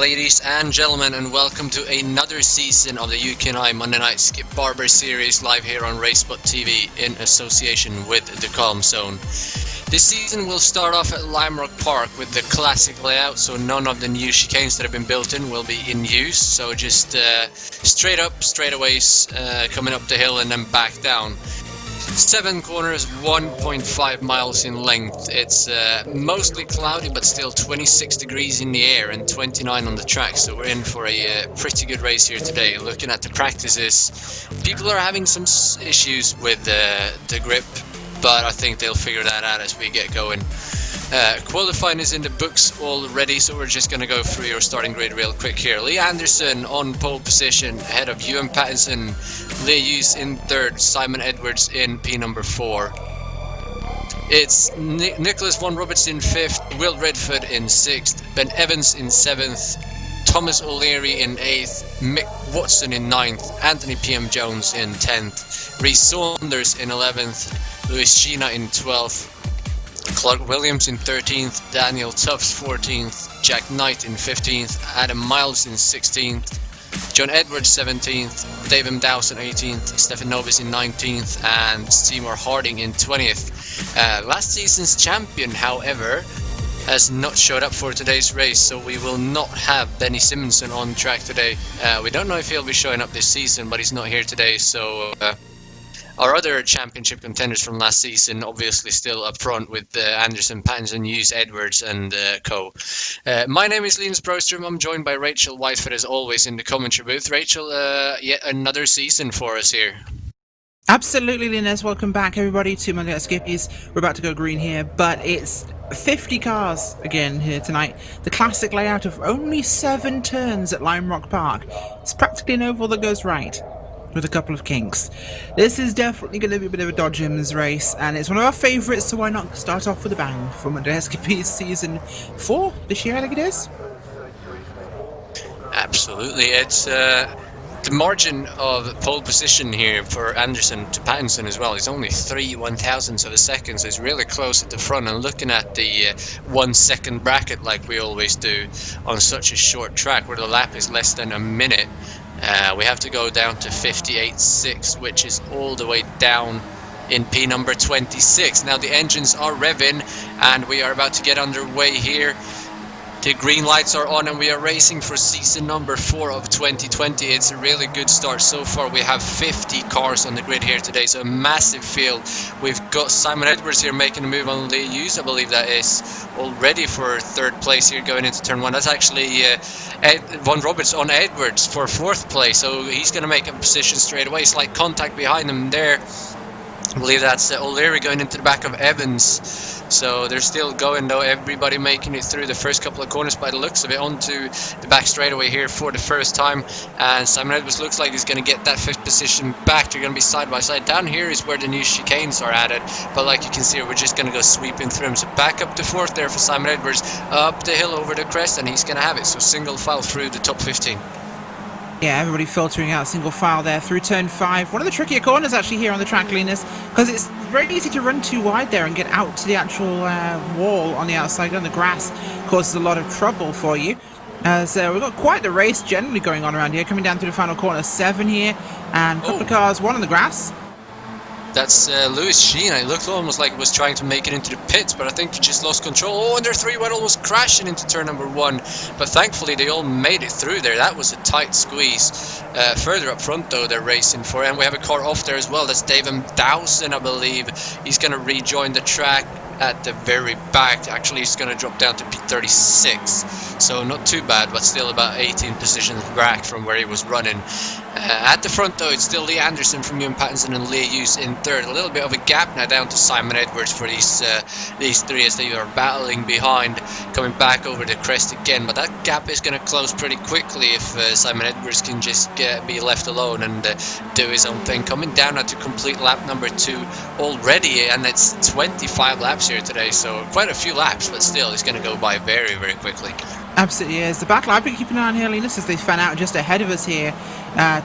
ladies and gentlemen, and welcome to another season of the UK&I Monday Night Skip Barber series live here on RaceSpotTV in association with the Calm Zone. This season will start off at Lime Rock Park with the classic layout, so none of the new chicanes that have been built in will be in use, so just straight up, straightaways, coming up the hill and then back down. 7 corners, 1.5 miles in length. It's mostly cloudy, but still 26 degrees in the air and 29 on the track, so we're in for a pretty good race here today. Looking at the practices, people are having some issues with the grip, but I think they'll figure that out as we get going. Qualifying is in the books already, so we're just going to go through your starting grid real quick here. Lee Anderson on pole position, ahead of Ewan Pattinson. Lee Hughes in third, Simon Edwards in P number 4. It's Nicholas Von Roberts in 5th, Will Redford in 6th, Ben Evans in 7th, Thomas O'Leary in 8th, Mick Watson in 9th, Anthony P.M. Jones in 10th, Reece Saunders in 11th, Louis Sheena in 12th, Clark Williams in 13th, Daniel Tufts 14th, Jack Knight in 15th, Adam Miles in 16th, John Edwards 17th, David Dawson 18th, Stefan Novis in 19th, and Seymour Harding in 20th. Last season's champion, however, has not showed up for today's race, so we will not have Benny Simonson on track today. We don't know if he'll be showing up this season, but he's not here today, so our other championship contenders from last season obviously still up front with Anderson, Pattinson, Hughes, Edwards and co. My name is Linus Broström. I'm joined by Rachel Whitefoot as always in the commentary booth. Rachel, yet another season for us here. Absolutely, Linus. Welcome back everybody to Monday Night Skippys. We're about to go green here, but it's 50 cars again here tonight. The classic layout of only 7 turns at Lime Rock Park. It's practically an oval that goes right, with a couple of kinks. This is definitely going to be a bit of a dodgems race, and it's one of our favourites, so why not start off with a bang for Monday Night Skippys season 4 this year, I think it is. Absolutely. It's the margin of pole position here for Anderson to Pattinson as well is only 3/1000ths of a second, so it's really close at the front. And looking at the 1 second bracket like we always do on such a short track where the lap is less than a minute, we have to go down to 58.6, which is all the way down in P number 26. Now the engines are revving and we are about to get underway here. The green lights are on and we are racing for season number 4 of 2020. It's a really good start so far. We have 50 cars on the grid here today, so a massive field. We've got Simon Edwards here making a move on Lee Hughes. I believe that is already for 3rd place here going into turn 1. That's actually Von Roberts on Edwards for 4th place, so he's going to make a position straight away. Slight contact behind him there. I believe that's O'Leary going into the back of Evans. So they're still going though, everybody making it through the first couple of corners by the looks of it, onto the back straightaway here for the first time. And Simon Edwards looks like he's going to get that 5th position back. They're going to be side by side. Down here is where the new chicanes are added, but like you can see, we're just going to go sweeping through them. So back up to 4th there for Simon Edwards, up the hill over the crest, and he's going to have it. So single file through the top 15. Yeah, everybody filtering out single file there through turn 5. One of the trickier corners actually here on the track, Linus, because it's very easy to run too wide there and get out to the actual wall on the outside on the grass. Causes a lot of trouble for you. As we've got quite the race generally going on around here, coming down to the final corner 7 here, and a couple of cars, one on the grass. That's Louis Sheena. It looked almost like it was trying to make it into the pits, but I think he just lost control. Oh, and their 3 went almost crashing into turn number 1, but thankfully they all made it through there. That was a tight squeeze. Further up front though, they're racing for it, and we have a car off there as well. That's David Dawson, I believe. He's going to rejoin the track at the very back. Actually, he's going to drop down to P36, so not too bad, but still about 18 positions back from where he was running. At the front though, it's still Lee Anderson from Ewan Pattinson and Lee Hughes in 3rd. A little bit of a gap now down to Simon Edwards for these 3 as they are battling behind, coming back over the crest again, but that gap is going to close pretty quickly if Simon Edwards can just be left alone and do his own thing. Coming down now to complete lap number 2 already, and it's 25 laps here today, so quite a few laps, but still it's going to go by very, very quickly. Absolutely is. The back line, I've been keeping an eye on here, Linus, as they fan out just ahead of us here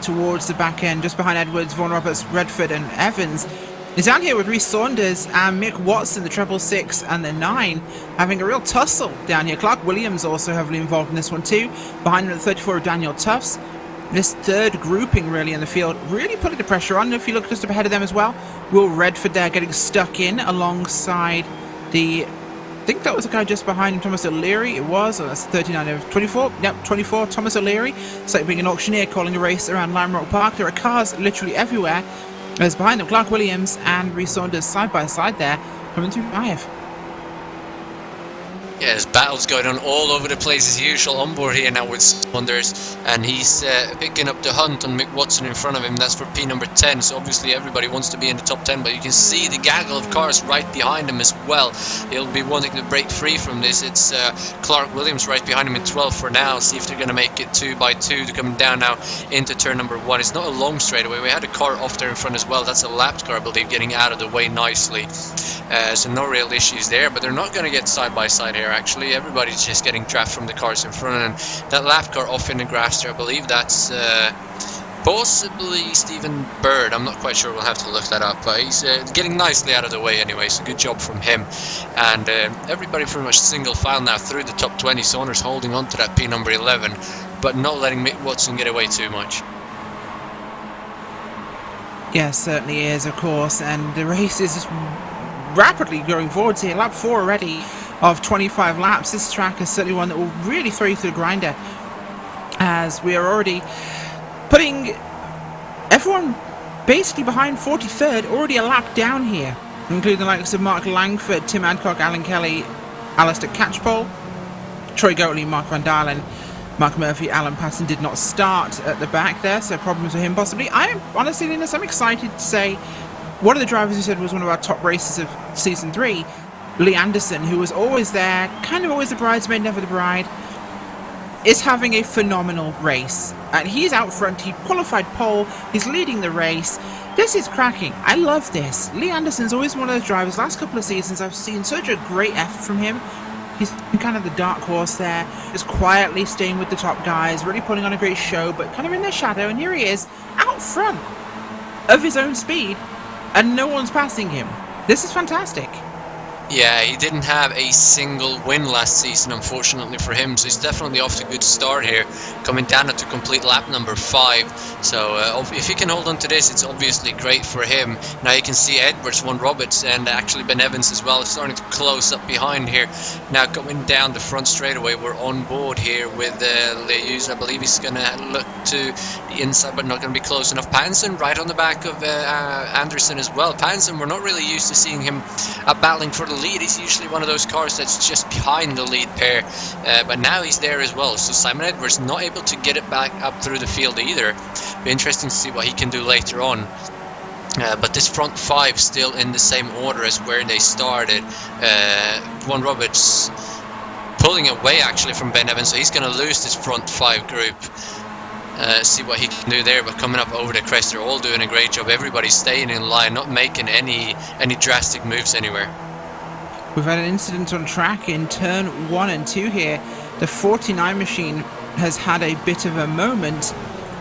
towards the back end, just behind Edwards, Von Roberts, Redford and Evans. He's down here with Reece Saunders and Mick Watson, the 666 and the 9, having a real tussle down here. Clark Williams also heavily involved in this one too. Behind him at 34 of Daniel Tufts. This third grouping really in the field, really putting the pressure on. If you look just up ahead of them as well, Will Redford there getting stuck in alongside the... I think that was the guy just behind him, Thomas O'Leary. It was, oh, that's 39 of 24. Yep, 24, Thomas O'Leary. It's like being an auctioneer calling a race around Lime Rock Park. There are cars literally everywhere. There's behind them Clark Williams and Reece Saunders side by side there, coming through 5. Yeah, there's battles going on all over the place as usual on board here now with Saunders, and he's picking up the hunt on Mick Watson in front of him. That's for P number 10, so obviously everybody wants to be in the top 10, but you can see the gaggle of cars right behind him as well. He'll be wanting to break free from this. It's Clark Williams right behind him in 12 for now. See if they're going to make it 2 by 2 to come down now into turn number 1. It's not a long straightaway. We had a car off there in front as well. That's a lapped car, I believe, getting out of the way nicely. So no real issues there, but they're not going to get side by side here. Actually, everybody's just getting trapped from the cars in front, and that lap car off in the grass there, I believe that's possibly Stephen Bird. I'm not quite sure, we'll have to look that up, but he's getting nicely out of the way anyway, so good job from him. And everybody pretty much single file now through the top 20. Saunders holding on to that P number 11, but not letting Mick Watson get away too much. Yeah, certainly is, of course, and the race is just rapidly going forwards here. Lap 4 already of 25 laps. This track is certainly one that will really throw you through the grinder, as we are already putting everyone basically behind 43rd, already a lap down here, including the likes of Mark Langford, Tim Adcock, Alan Kelly, Alistair Catchpole, Troy Goatley, Mark Van Dalen, Mark Murphy, Alan Patton did not start at the back there, so problems for him possibly. I am honestly, Linus, I'm excited to say one of the drivers who said was one of our top races of season 3, Lee Anderson, who was always there, kind of always the bridesmaid, never the bride, is having a phenomenal race. And he's out front, he qualified pole, he's leading the race. This is cracking. I love this. Lee Anderson's always one of those drivers. Last couple of seasons I've seen such a great effort from him. He's kind of the dark horse there, just quietly staying with the top guys, really putting on a great show, but kind of in their shadow, and here he is, out front of his own speed, and no one's passing him. This is fantastic. Yeah, he didn't have a single win last season, unfortunately for him, so he's definitely off to a good start here, coming down to complete lap number 5. So if he can hold on to this, it's obviously great for him. Now you can see Edwards, Von Roberts, and actually Ben Evans as well, starting to close up behind here. Now coming down the front straightaway, we're on board here with Leus. I believe he's going to look to the inside, but not going to be close enough. Pattinson right on the back of Anderson as well. Pattinson, we're not really used to seeing him battling for the lead. He's usually one of those cars that's just behind the lead pair, but now he's there as well. So Simon Edwards not able to get it back up through the field either. Be interesting to see what he can do later on. But this front 5 still in the same order as where they started. Von Roberts pulling away actually from Ben Evans, so he's going to lose this front 5 group. See what he can do there, but coming up over the crest, they're all doing a great job. Everybody's staying in line, not making any drastic moves anywhere. We've had an incident on track in turn 1 and 2 here. The 49 machine has had a bit of a moment.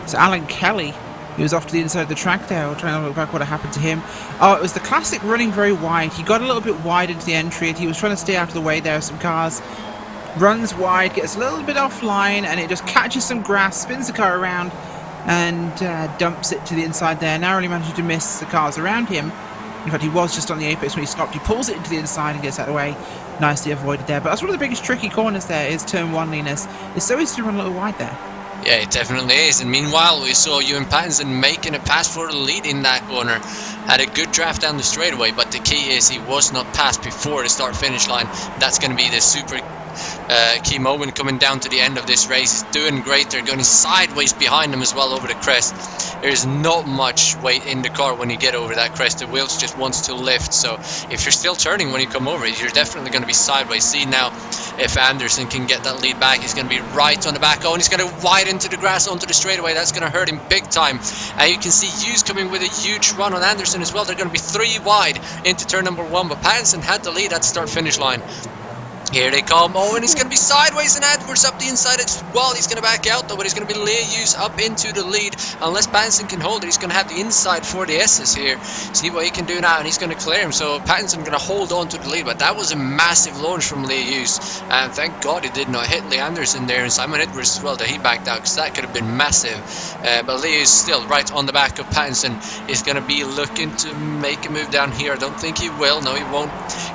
So Alan Kelly, he was off to the inside of the track there. We're trying to look back what happened to him. Oh, it was the classic running very wide. He got a little bit wide into the entry. He was trying to stay out of the way there of some cars. Runs wide, gets a little bit offline, and it just catches some grass, spins the car around, and dumps it to the inside there. Narrowly managing to miss the cars around him. In fact, he was just on the apex when he stopped. He pulls it into the inside and gets out of the way. Nicely avoided there. But that's one of the biggest tricky corners there, is turn 1, Linus. It's so easy to run a little wide there. Yeah, it definitely is. And meanwhile, we saw Ewan Pattinson making a pass for the lead in that corner. Had a good draft down the straightaway, but the key is he was not passed before the start-finish line. That's going to be the super key moment coming down to the end of this race. He's doing great. They're going sideways behind him as well over the crest. There's not much weight in the car when you get over that crest. The wheels just wants to lift, so if you're still turning when you come over it, you're definitely going to be sideways. See now if Anderson can get that lead back. He's going to be right on the back. Oh, and he's going to wide into the grass onto the straightaway. That's going to hurt him big time. And you can see Hughes coming with a huge run on Anderson as well. They're going to be 3 wide into turn number 1, but Pattinson had the lead at the start finish line. Here they come. Oh, and he's going to be sideways, and Edwards backwards up the inside as well. He's going to back out though, but he's going to be Leah Hughes up into the lead. Unless Pattinson can hold it, he's going to have the inside for the S's here. See what he can do now, and he's going to clear him. So Pattinson going to hold on to the lead, but that was a massive launch from Leah Hughes. And thank God he did not hit Lee Anderson there, and Simon Edwards as well, that he backed out, because that could have been massive. But Leah is still right on the back of Pattinson. He's going to be looking to make a move down here. I don't think he will. No, he won't.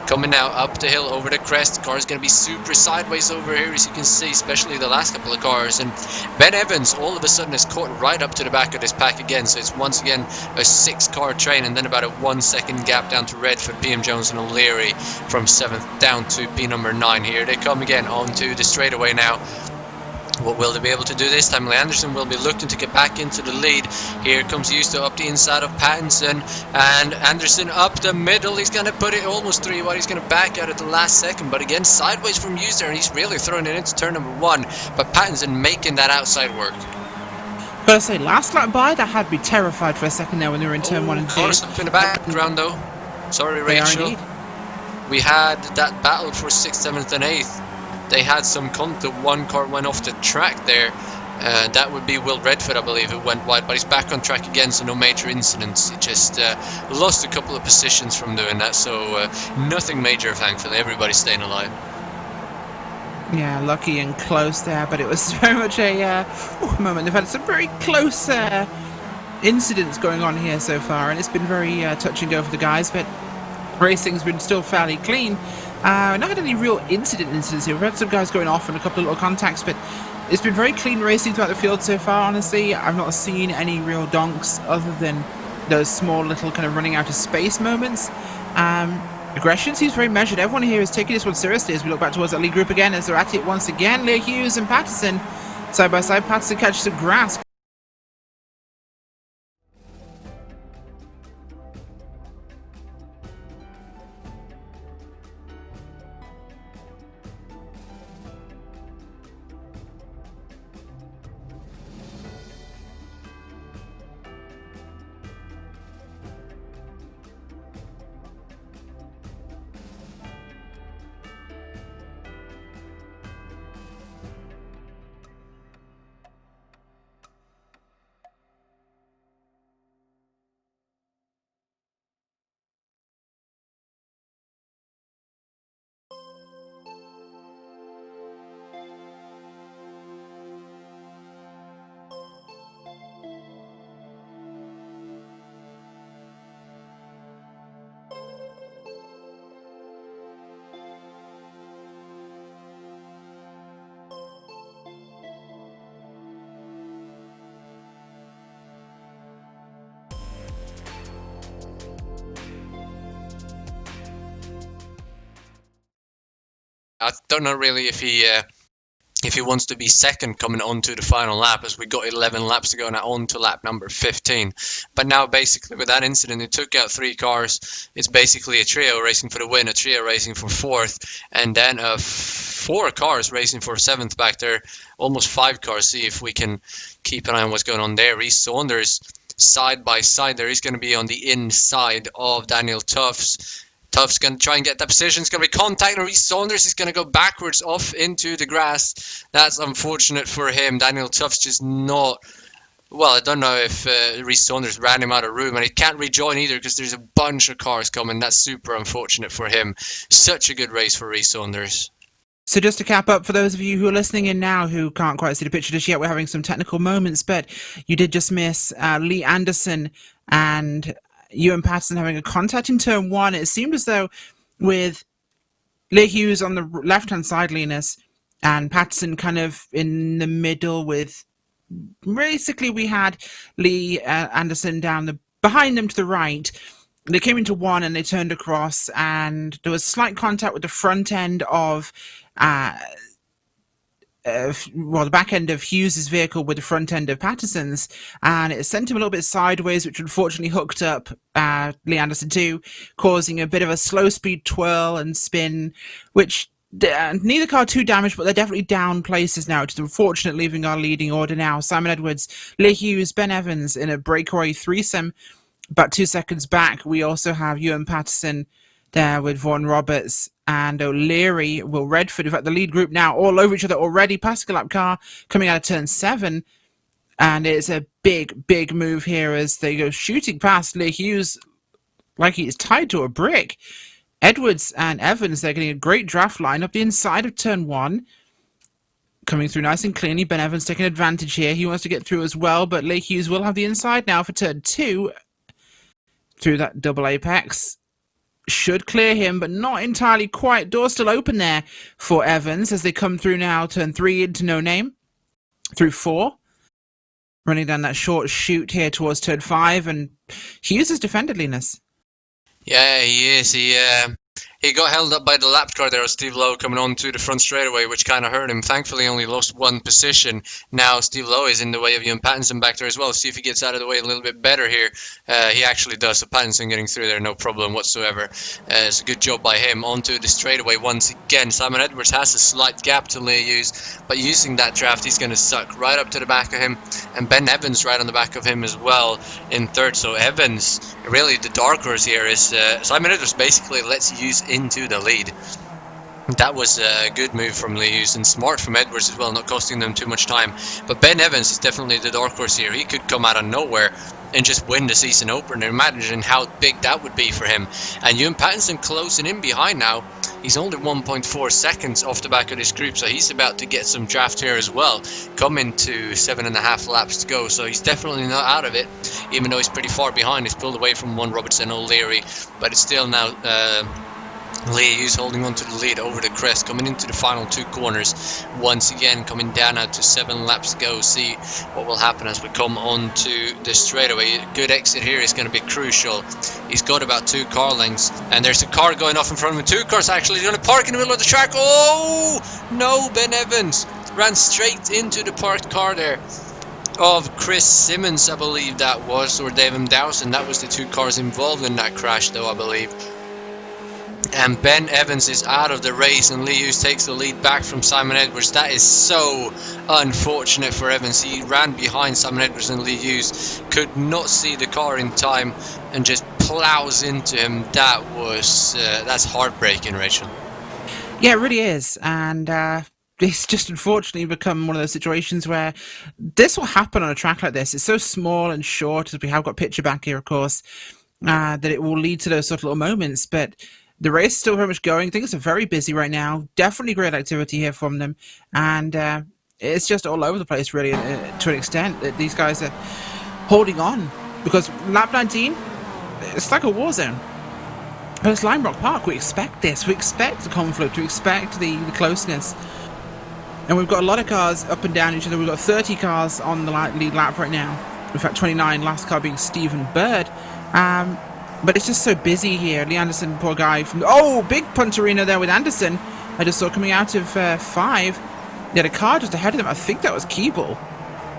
Coming now up the hill over the crest. The car is going to be super sideways over here, as you can see, especially the last couple of cars. And Ben Evans all of a sudden is caught right up to the back of this pack again. So it's once again a 6-car train, and then about a 1-second gap down to red for PM Jones and O'Leary from 7th down to P number 9 here. They come again onto the straightaway now. What will they be able to do this time? Lee Anderson will be looking to get back into the lead. Here comes Houston up the inside of Pattinson, and Anderson up the middle. He's going to put it almost 3 wide. He's going to back out at the last second, but again sideways from Houston, and he's really throwing it into turn number 1. But Pattinson making that outside work. Gotta say, last lap by, that had me terrified for a second there when they were in turn 1 and 2. Cars up in the background though. Sorry, Rachel. We had that battle for 6th, 7th, and 8th. They had some contact. One car went off the track there. That would be Will Redford, I believe, who went wide, but he's back on track again, so no major incidents. He just lost a couple of positions from doing that, so nothing major, thankfully. Everybody's staying alive. Yeah, lucky and close there, but it was very much a moment. They've had some very close incidents going on here so far, and it's been very touch and go for the guys, but racing's been still fairly clean. Not had any real incidents here. We've had some guys going off and a couple of little contacts, but it's been very clean racing throughout the field so far, honestly. I've not seen any real donks other than those small little kind of running out of space moments. Aggression seems very measured. Everyone here is taking this one seriously as we look back towards that lead group again, as they're at it once again. Leah Hughes and Patterson side by side. Patterson catches some grass. I don't know really if he wants to be second coming onto the final lap, as we got 11 laps to go now on to lap number 15. But now basically with that incident, it took out 3 cars. It's basically a trio racing for the win, a trio racing for 4th, and then 4 cars racing for 7th back there. Almost 5 cars. See if we can keep an eye on what's going on there. Reece Saunders side by side there. He's going to be on the inside of Daniel Tufts. Tuff's going to try and get that position. It's going to be contact, and Reece Saunders is going to go backwards off into the grass. That's unfortunate for him. Daniel Tuff's just not... Well, I don't know if Reece Saunders ran him out of room, and he can't rejoin either because there's a bunch of cars coming. That's super unfortunate for him. Such a good race for Reece Saunders. So just to cap up, for those of you who are listening in now who can't quite see the picture just yet, we're having some technical moments, but you did just miss Lee Anderson and Ewan Patterson having a contact in turn 1. It seemed as though with Leah Hughes on the left-hand side, Linus, and Patterson kind of in the middle with... Basically, we had Lee Anderson down behind them to the right. They came into 1 and they turned across, and there was slight contact with the front end of... the back end of Hughes' vehicle with the front end of Patterson's, and it sent him a little bit sideways, which unfortunately hooked up Lee Anderson too, causing a bit of a slow speed twirl and spin, which neither car too damaged, but they're definitely down places now, which is unfortunate, leaving our leading order now. Simon Edwards, Leah Hughes, Ben Evans in a breakaway threesome. About 2 seconds back, we also have Ewan Patterson there with Vaughan Roberts and O'Leary will Redford. In fact, the lead group now all over each other already, passing a lap car coming out of turn 7. And it's a big move here as they go shooting past Lee Hughes like he is tied to a brick. Edwards and Evans, they're getting a great draft line up the inside of turn 1. Coming through nice and cleanly. Ben Evans taking advantage here. He wants to get through as well, but Lee Hughes will have the inside now for turn 2. Through that double apex. Should clear him, but not entirely quite. Door still open there for Evans as they come through now. Turn 3 into No Name. Through 4. Running down that short shoot here towards turn 5, and Hughes is defended, Linus. Yeah, he is. He got held up by the lap car there of Steve Lowe coming on to the front straightaway, which kind of hurt him. Thankfully, only lost 1 position. Now Steve Lowe is in the way of Ewan Pattinson back there as well. See if he gets out of the way a little bit better here. He actually does. So Pattinson getting through there, no problem whatsoever. It's a good job by him. Onto the straightaway once again. Simon Edwards has a slight gap to Lee Hughes, but using that draft, he's going to suck right up to the back of him. And Ben Evans right on the back of him as well in third. So Evans, really the dark horse here is Simon Edwards basically lets Hughes into the lead. That was a good move from Lee Hughes and smart from Edwards as well, not costing them too much time. But Ben Evans is definitely the dark horse here. He could come out of nowhere and just win the season opener. Imagine how big that would be for him. And Ewan Pattinson closing in behind now. He's only 1.4 seconds off the back of this group, so he's about to get some draft here as well. Coming to 7.5 laps to go, so he's definitely not out of it, even though he's pretty far behind. He's pulled away from one Robertson O'Leary, but it's still now Lee Hughes holding on to the lead over the crest, coming into the final 2 corners. Once again, coming down now to 7 laps to go. See what will happen as we come on to the straightaway. Good exit here is going to be crucial. He's got about 2 car lengths, and there's a car going off in front of him. 2 cars actually going to park in the middle of the track. Oh no, Ben Evans ran straight into the parked car there of Chris Simmons, I believe that was, or David Dowson. That was the 2 cars involved in that crash though, I believe. And Ben Evans is out of the race, and Lee Hughes takes the lead back from Simon Edwards. That is so unfortunate for Evans. He ran behind Simon Edwards, and Lee Hughes could not see the car in time and just plows into him. That was that's heartbreaking, Rachel. Yeah, it really is, and it's just unfortunately become one of those situations where this will happen on a track like this. It's so small and short, as we have got picture back here, of course, that it will lead to those sort of little moments, but the race is still very much going. I think it's very busy right now. Definitely great activity here from them. And it's just all over the place, really, to an extent. That these guys are holding on. Because lap 19, it's like a war zone. But it's Lime Rock Park. We expect this. We expect the conflict. We expect the closeness. And we've got a lot of cars up and down each other. We've got 30 cars on the lead lap right now. In fact, 29, last car being Stephen Bird. But it's just so busy here. Lee Anderson, poor guy. Big punterino there with Anderson. I just saw coming out of 5. They had a car just ahead of them. I think that was Keeble,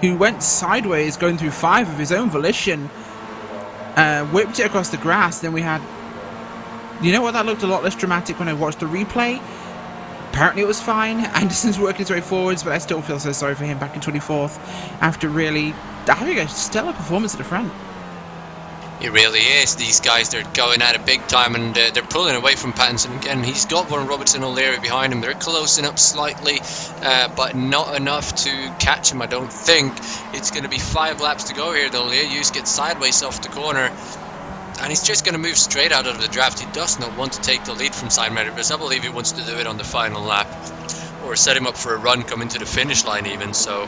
who went sideways going through 5 of his own volition. Whipped it across the grass. Then we had... You know what? That looked a lot less dramatic when I watched the replay. Apparently it was fine. Anderson's working his way forwards, but I still feel so sorry for him back in 24th after really having a stellar performance at the front. It really is. These guys, they're going at it big time, and they're pulling away from Pattinson again. He's got one Robertson O'Leary behind him. They're closing up slightly, but not enough to catch him, I don't think. It's going to be 5 laps to go here, though. Lee Hughes gets sideways off the corner, and he's just going to move straight out of the draft. He does not want to take the lead from Simon Edwards. I believe he wants to do it on the final lap, or set him up for a run coming to the finish line even, so...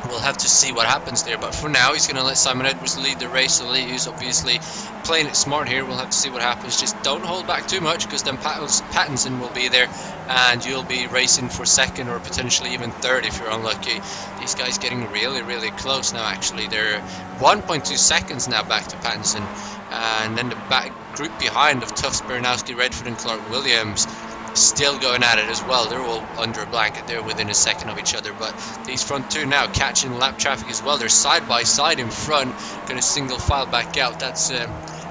We'll have to see what happens there, but for now he's going to let Simon Edwards lead the race. So Lee Hughes obviously playing it smart here. We'll have to see what happens. Just don't hold back too much, because then Pattinson will be there and you'll be racing for 2nd or potentially even 3rd if you're unlucky. These guys getting really close now. Actually, they're 1.2 seconds now back to Pattinson, and then the back group behind of Tufts, Baranowski, Redford and Clark Williams still going at it as well. They're all under a blanket. They're within a second of each other, but these front 2 now catching lap traffic as well. They're side by side in front, going to single file back out. That's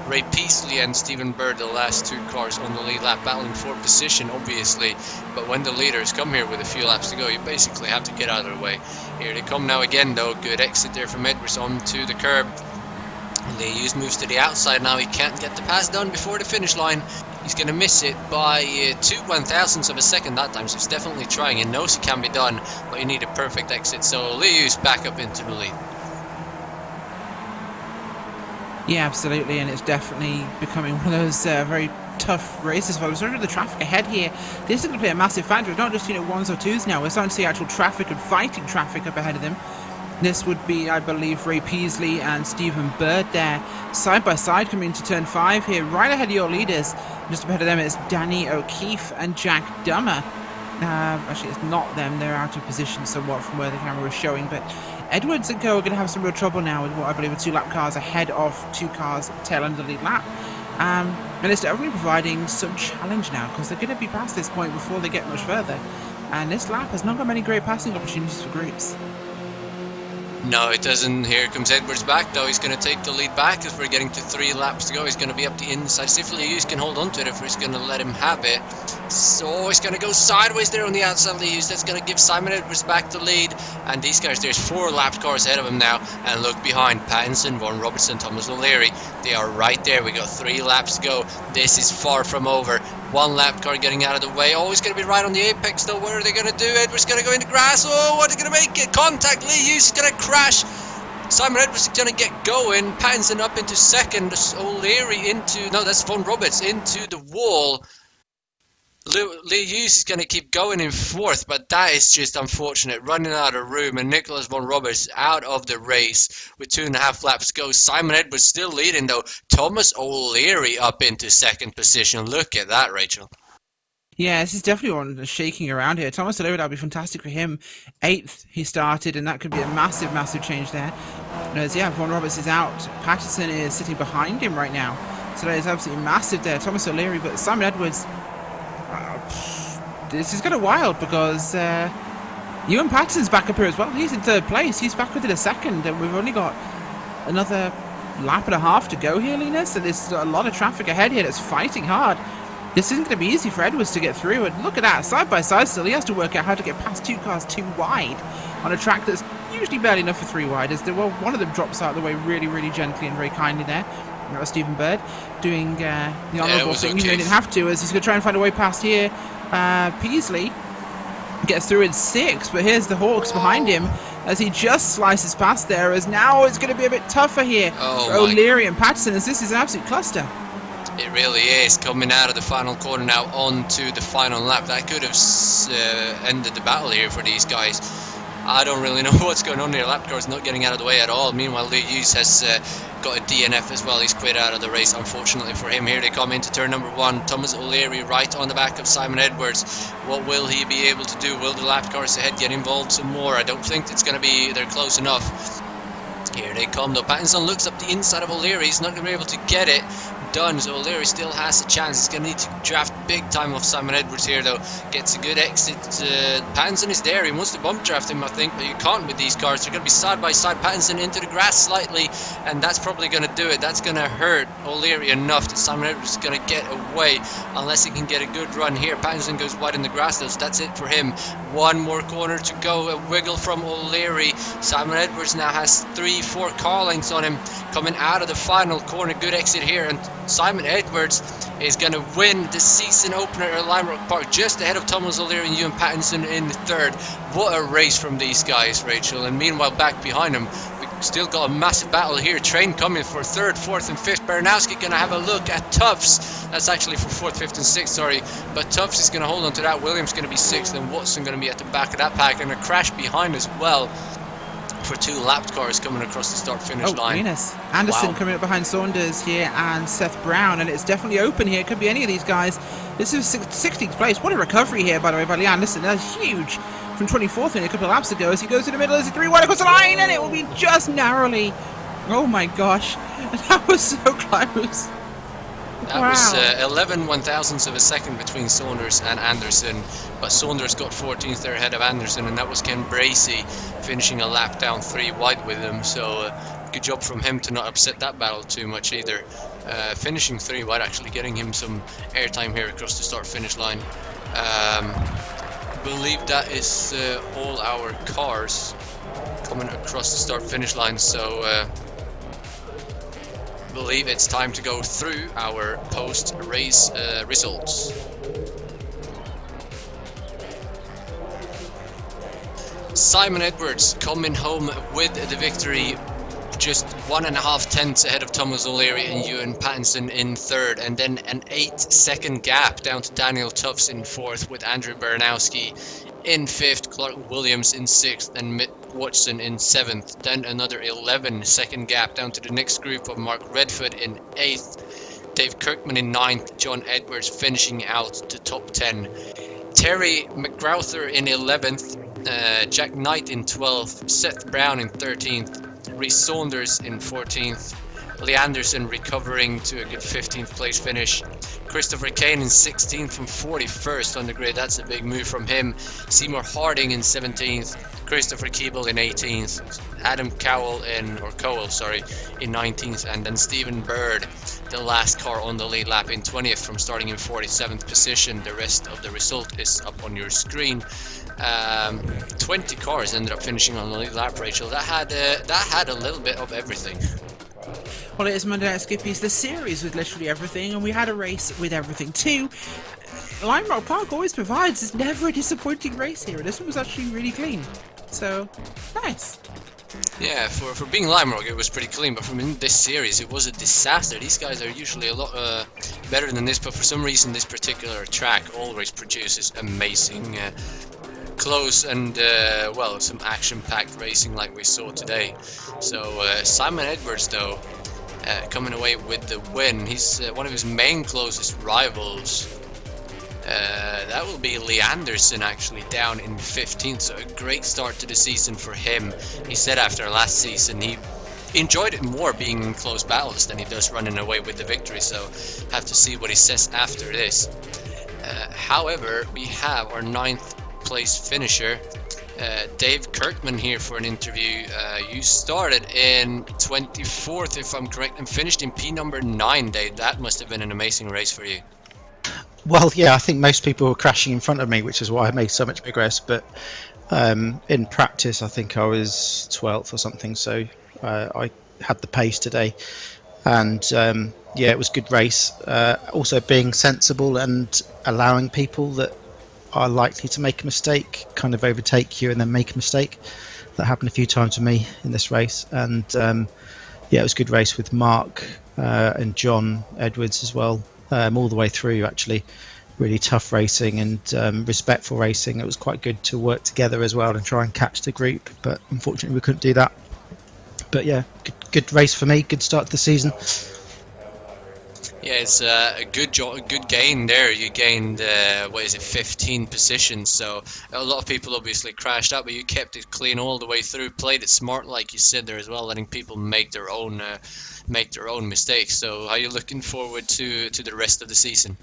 Ray Peasley and Stephen Bird, the last 2 cars on the lead lap, battling for position obviously, but when the leaders come here with a few laps to go, you basically have to get out of the way. Here they come now again though. Good exit there from Edwards onto the curb. Lee Hughes moves to the outside now. He can't get the pass done before the finish line. He's going to miss it by 2/1000ths of a second that time, so he's definitely trying. He knows it can be done, but you need a perfect exit. So Lee Hughes back up into the lead. Yeah, absolutely, and it's definitely becoming one of those very tough races. Well, we're the traffic ahead here. This is going to play a massive factor. It's not just, ones or twos now. We're starting to see actual traffic and fighting traffic up ahead of them. This would be, I believe, Ray Peasley and Stephen Bird there, side by side coming into turn 5 here, right ahead of your leaders. Just ahead of them is Danny O'Keefe and Jack Dummer. Actually, it's not them. They're out of position somewhat from where the camera was showing, but Edwards and Co are going to have some real trouble now with what I believe are 2 lap cars ahead of 2 cars tail end of the lead lap. And it's definitely providing some challenge now, because they're going to be past this point before they get much further. And this lap has not got many great passing opportunities for groups. No, it doesn't. Here comes Edwards back, though. He's going to take the lead back as we're getting to 3 laps to go. He's going to be up the inside. See if Lee Hughes can hold on to it, if he's going to let him have it. So he's going to go sideways there on the outside. Lee Hughes, that's going to give Simon Edwards back the lead. And these guys, there's 4 lap cars ahead of him now. And look behind, Pattinson, Vaughan Robertson, Thomas O'Leary. They are right there. We got 3 laps to go. This is far from over. 1 lap car getting out of the way. Oh, he's going to be right on the apex, though. What are they going to do? Edwards going to go in the grass. Oh, what are they going to make it? Contact. Lee Hughes is going to crash. Simon Edwards is going to get going. Pattinson up into second. O'Leary into... No, that's Vaughan Roberts into the wall. Lee Hughes is going to keep going in 4th, but that is just unfortunate. Running out of room, and Nicholas Vaughan Roberts out of the race with 2.5 laps to go. Simon Edwards still leading, though. Thomas O'Leary up into 2nd position. Look at that, Rachel. Yeah, this is definitely one shaking around here. Thomas O'Leary, that would be fantastic for him. 8th he started, and that could be a massive, massive change there. As Vaughan Roberts is out. Patterson is sitting behind him right now. So that is absolutely massive there. Thomas O'Leary, but Simon Edwards... this is kind of wild, because Ewan Patterson's back up here as well. He's in 3rd place. He's back within a second, and we've only got another lap and a half to go here, Linus. So there's a lot of traffic ahead here that's fighting hard. This isn't going to be easy for Edwards to get through, and look at that, side by side still. He has to work out how to get past 2 cars too wide on a track that's usually barely enough for 3 wide. As one of them drops out of the way really, really gently and very kindly there. That was Stephen Bird doing the honourable thing. Okay. He didn't have to, as he's going to try and find a way past here. Peasley gets through in 6th, but here's the Hawks behind him as he just slices past there, as now it's going to be a bit tougher here for O'Leary and Patterson, as this is an absolute cluster. It really is. Coming out of the final corner now onto the final lap. That could have ended the battle here for these guys. I don't really know what's going on here. Lap car's not getting out of the way at all. Meanwhile, Lee Hughes has got a DNF as well. He's quit out of the race, unfortunately for him. Here they come into turn number 1. Thomas O'Leary right on the back of Simon Edwards. What will he be able to do? Will the lap cars ahead get involved some more? I don't think it's going to be... They're close enough. Here they come, though. Pattinson looks up the inside of O'Leary. He's not going to be able to get it done, so O'Leary still has a chance. He's going to need to draft big time off Simon Edwards here, though. Gets a good exit. Pattinson is there. He wants to bump draft him, I think, but you can't with these cars. They're going to be side by side. Pattinson into the grass slightly, and that's probably going to do it. That's going to hurt O'Leary enough that Simon Edwards is going to get away unless he can get a good run here. Pattinson goes wide in the grass, though, so that's it for him. 1 more corner to go. A wiggle from O'Leary. Simon Edwards now has 3-4 car lengths on him coming out of the final corner. Good exit here, and Simon Edwards is going to win the season opener at Lime Rock Park, just ahead of Thomas O'Leary and Ewan Pattinson in the 3rd. What a race from these guys, Rachel. And meanwhile, back behind him, we've still got a massive battle here. Train coming for 3rd, 4th and 5th. Baranowski going to have a look at Tufts. That's actually for 4th, 5th and 6th, sorry. But Tufts is going to hold on to that. Williams going to be 6th, and Watson going to be at the back of that pack, and a crash behind as well for 2 lapped cars coming across the start-finish line. Venus. Anderson coming up behind Saunders here and Seth Brown, and it's definitely open here. It could be any of these guys. This is 16th place. What a recovery here, by the way, by Lee Anderson. That's huge from 24th in a couple of laps ago as he goes to the middle as a 3 wide across the line, and it will be just narrowly. Oh my gosh, that was so close. That was 11/1000ths of a second between Saunders and Anderson, but Saunders got 14th there ahead of Anderson, and that was Ken Bracey finishing a lap down 3 wide with him, so good job from him to not upset that battle too much either. Finishing 3 wide, actually getting him some airtime here across the start-finish line. Believe that is all our cars coming across the start-finish line, so believe it's time to go through our post-race results. Simon Edwards coming home with the victory, just 1.5 tenths ahead of Thomas O'Leary and Ewan Pattinson in third, and then an 8-second gap down to Daniel Tufts in fourth, with Andrew Baranowski in fifth, Clark Williams in sixth, and Mitt Watson in seventh. Then another 11-second gap down to the next group of Mark Redford in eighth, Dave Kirkman in ninth, John Edwards finishing out the top 10. Terry McGrowther in 11th, Jack Knight in 12th, Seth Brown in 13th, Rhys Saunders in 14th, Lee Anderson recovering to a good 15th place finish, Christopher Kane in 16th from 41st on the grid, that's a big move from him, Seymour Harding in 17th, Christopher Keeble in 18th, Adam Cowell in 19th, and then Stephen Bird, the last car on the lead lap, in 20th from starting in 47th position. The rest of the result is up on your screen. 20 cars ended up finishing on the lead lap, Rachel. That had a little bit of everything. Well, it is Monday Night Skippys, the series with literally everything, and we had a race with everything too. Lime Rock Park always provides. It's never a disappointing race here, and this one was actually really clean. So, nice. Yeah, for being Lime Rock, it was pretty clean, but from in this series, it was a disaster. These guys are usually a lot better than this, but for some reason, this particular track always produces amazing, close and, well, some action-packed racing like we saw today. So, Simon Edwards, though, coming away with the win. He's one of his main closest rivals. That will be Lee Anderson, actually, down in 15th, so a great start to the season for him. He said after last season he enjoyed it more being in close battles than he does running away with the victory, so have to see what he says after this. However, we have our 9th place finisher, Dave Kirkman, here for an interview. You started in 24th, if I'm correct, and finished in P number 9, Dave. That must have been an amazing race for you. Well, yeah, I think most people were crashing in front of me, which is why I made so much progress. But in practice, I think I was 12th or something. So I had the pace today. And yeah, it was a good race. Also being sensible and allowing people that are likely to make a mistake kind of overtake you and then make a mistake. That happened a few times to me in this race. And yeah, it was a good race with Mark and John Edwards as well. All the way through, actually. Really tough racing and respectful racing. It was quite good to work together as well and try and catch the group, but unfortunately we couldn't do that. But yeah, good race for me, good start to the season. Yeah, it's a good gain there. You gained, 15 positions, so a lot of people obviously crashed out, but you kept it clean all the way through, played it smart like you said there as well, letting people make their own mistakes. So how are you looking forward to the rest of the season?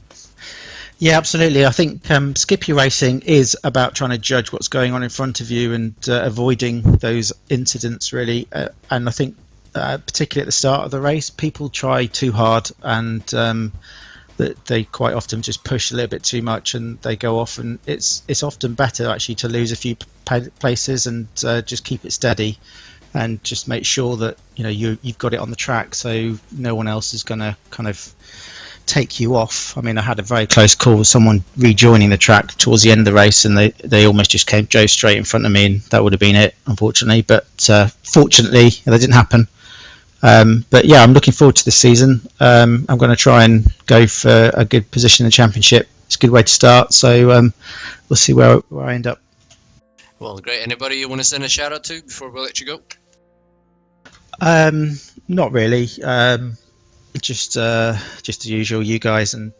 Yeah, absolutely. I think Skippy racing is about trying to judge what's going on in front of you and avoiding those incidents, really. And I think particularly at the start of the race, people try too hard and that they quite often just push a little bit too much and they go off, and it's often better actually to lose a few places and just keep it steady and just make sure that you've got it on the track, so no one else is going to kind of take you off. I mean, I had a very close call with someone rejoining the track towards the end of the race, and they almost just drove straight in front of me, and that would have been it, unfortunately. But fortunately, that didn't happen. But yeah, I'm looking forward to this season. I'm going to try and go for a good position in the championship. It's a good way to start, so we'll see where I end up. Well, great. Anybody you want to send a shout out to before we let you go? Not really. Just the usual, you guys and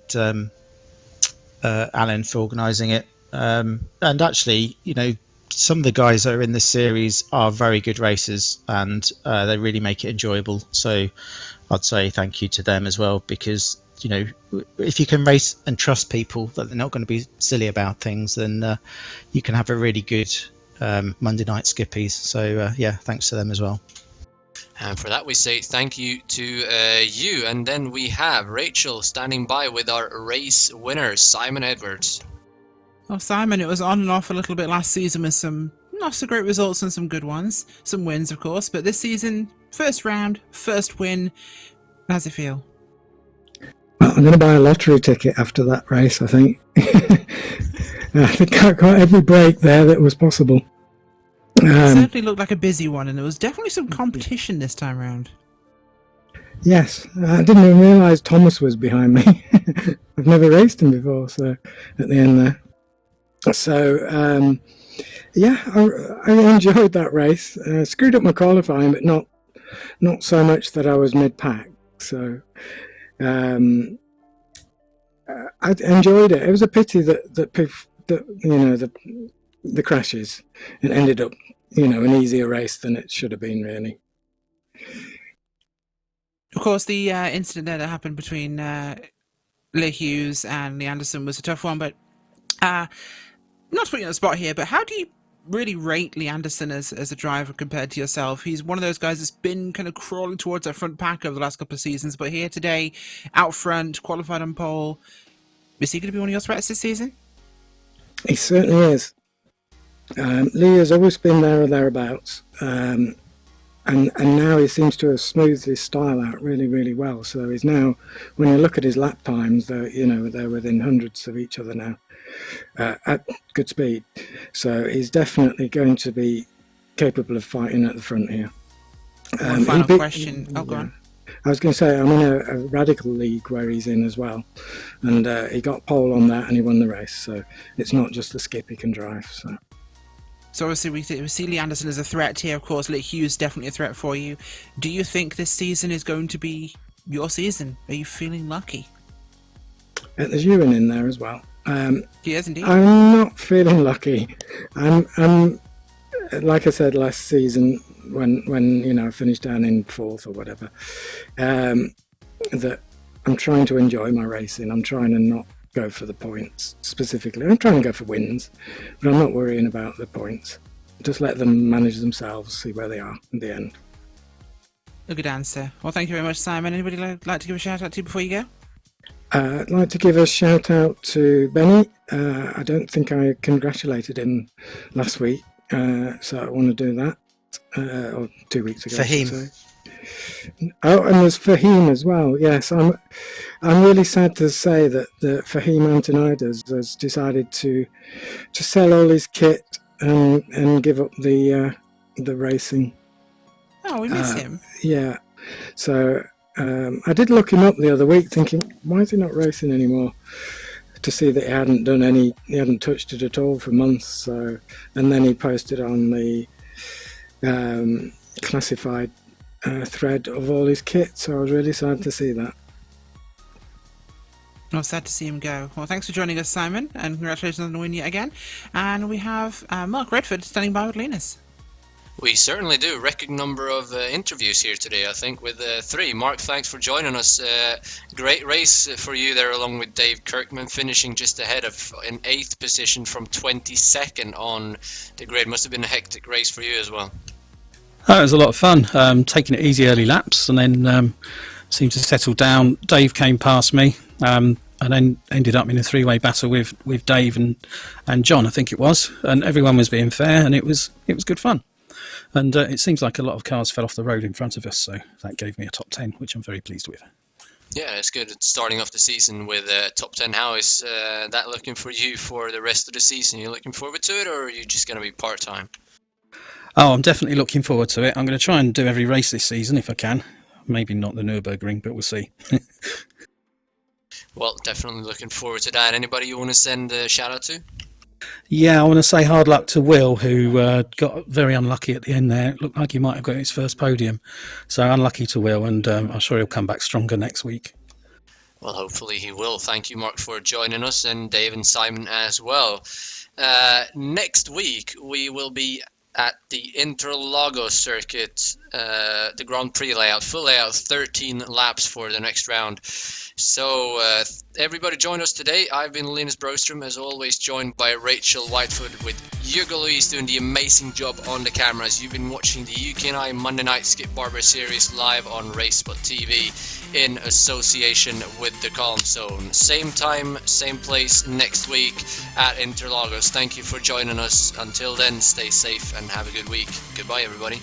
Alan for organising it. And actually, some of the guys that are in this series are very good racers, and they really make it enjoyable. So I'd say thank you to them as well, because if you can race and trust people that they're not going to be silly about things, then you can have a really good Monday Night Skippies. So yeah, thanks to them as well. And for that we say thank you to you. And then we have Rachel standing by with our race winner, Simon Edwards. Well, Simon, it was on and off a little bit last season with some not so great results and some good ones. Some wins, of course, but this season, first round, first win. How's it feel? Well, I'm going to buy a lottery ticket after that race, I think. I think I got every break there that was possible. It certainly looked like a busy one, and there was definitely some competition this time around. Yes, I didn't even realise Thomas was behind me. I've never raced him before, so at the end there. So, yeah, I enjoyed that race. Screwed up my qualifying, but not so much that I was mid-pack. So, I enjoyed it. It was a pity that the crashes, it ended up, an easier race than it should have been, really. Of course, the incident there that happened between Leigh Hughes and Lee Anderson was a tough one, but not to put you on the spot here, but how do you really rate Lee Anderson as a driver compared to yourself? He's one of those guys that's been kind of crawling towards that front pack over the last couple of seasons, but here today, out front, qualified on pole. Is he going to be one of your threats this season? He certainly is. Lee has always been there or thereabouts. And now he seems to have smoothed his style out really, really well. So he's now, when you look at his lap times, they're within hundreds of each other now at good speed. So he's definitely going to be capable of fighting at the front here. One final question. Oh, go on. I was going to say, I'm in a radical league where he's in as well. And he got pole on that and he won the race. So it's not just the skip he can drive. So obviously we see Lee Anderson as a threat here. Of course, Leigh Hughes definitely a threat for you. Do you think this season is going to be your season? Are you feeling lucky? There's Ewan in there as well. He is indeed. I'm not feeling lucky. I'm like I said last season when I finished down in fourth or whatever. That I'm trying to enjoy my racing. I'm trying to not go for the points specifically. I'm trying to go for wins, but I'm not worrying about the points. Just let them manage themselves, see where they are in the end. A good answer. Well, thank you very much, Simon. Anybody like to give a shout out to before you go? I'd like to give a shout out to Benny. I don't think I congratulated him last week, so I want to do that. Or 2 weeks ago. Fahim. Oh, and there's Fahim as well. Yes, I'm really sad to say that Fahim Antonides has decided to sell all his kit and give up the racing. Oh, we miss him. Yeah. So I did look him up the other week, thinking, why is he not racing anymore? To see that he hadn't touched it at all for months. So, and then he posted on the classified thread of all his kit, so I was really sad to see that. Well, sad to see him go. Well, thanks for joining us, Simon, and congratulations on the win yet again. And we have Mark Redford standing by with Linus. We certainly do. Record number of interviews here today, I think, with 3. Mark, thanks for joining us. Great race for you there, along with Dave Kirkman, finishing just ahead of in 8th position from 22nd on the grid. Must have been a hectic race for you as well. Oh, it was a lot of fun, taking it easy early laps, and then seemed to settle down. Dave came past me, and then ended up in a 3-way battle with Dave and John, I think it was, and everyone was being fair, and it was good fun. And it seems like a lot of cars fell off the road in front of us, so that gave me a top 10, which I'm very pleased with. Yeah, it's good. It's starting off the season with top 10. How is that looking for you for the rest of the season? Are you looking forward to it, or are you just going to be part-time? Oh, I'm definitely looking forward to it. I'm going to try and do every race this season if I can. Maybe not the Nürburgring, but we'll see. Well, definitely looking forward to that. Anybody you want to send a shout out to? Yeah, I want to say hard luck to Will, who got very unlucky at the end there. It looked like he might have got his first podium. So unlucky to Will, and I'm sure he'll come back stronger next week. Well, hopefully he will. Thank you, Mark, for joining us, and Dave and Simon as well. Next week, we will be at the Interlagos circuit, the Grand Prix layout, full layout, 13 laps for the next round. So everybody join us today. I've been Linus Broström, as always, joined by Rachel Whitefoot, with Hugo Luis doing the amazing job on the cameras. You've been watching the UK&I Monday Night Skip Barber series live on RaceSpotTV in association with the Calm Zone. Same time, same place next week at Interlagos. Thank you for joining us. Until then, stay safe and have a good week. Goodbye, everybody.